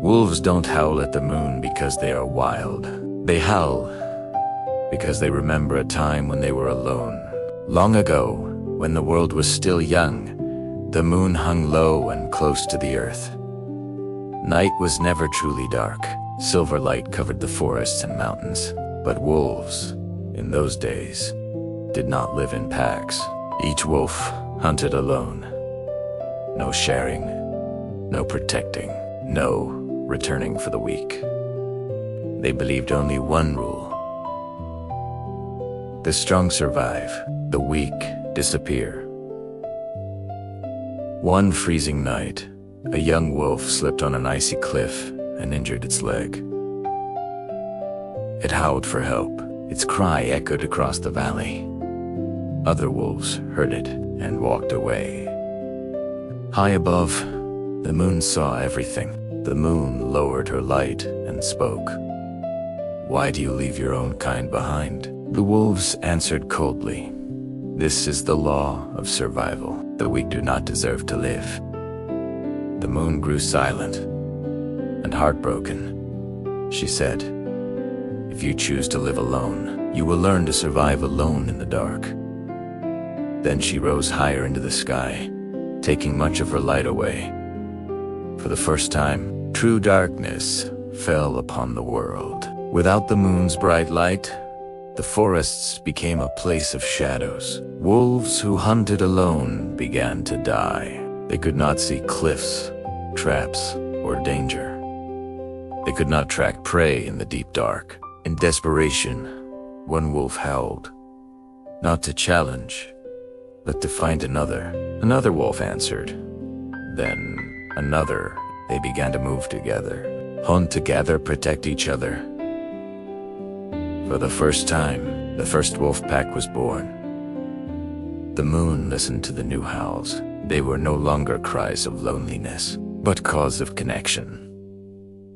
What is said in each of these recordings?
Wolves don't howl at the moon because they are wild. They howl because they remember a time when they were alone. Long ago, when the world was still young, the moon hung low and close to the earth. Night was never truly dark. Silver light covered the forests and mountains. But wolves, in those days, did not live in packs. Each wolf hunted alone. No sharing, no protecting, no returning for the weak. They believed only one rule: the strong survive, the weak disappear. One freezing night, a young wolf slipped on an icy cliff and injured its leg. It howled for help. Its cry echoed across the valley. Other wolves heard it and walked away. High above, the moon saw everything. The moon lowered her light and spoke. "Why do you leave your own kind behind?" The wolves answered coldly. "This is the law of survival. The weak do not deserve to live." The moon grew silent and heartbroken. She said, "If you choose to live alone, you will learn to survive alone in the dark." Then she rose higher into the sky, taking much of her light away. For the first time, true darkness fell upon the world. Without the moon's bright light, the forests became a place of shadows. Wolves who hunted alone began to die. They could not see cliffs, traps, or danger. They could not track prey in the deep dark. In desperation, one wolf howled, not to challenge, but to find another. Another wolf answered. Then another. They began to move together, hunt together, protect each other. For the first time, the first wolf pack was born. The moon listened to the new howls. They were no longer cries of loneliness, but calls of connection.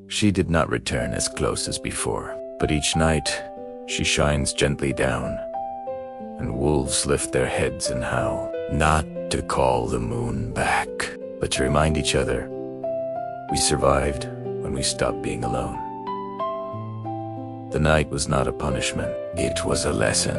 She did not return as close as before, but each night she shines gently down, and wolves lift their heads and howl, not to call the moon back, but to remind each other we survived when we stopped being alone. The night was not a punishment, it was a lesson.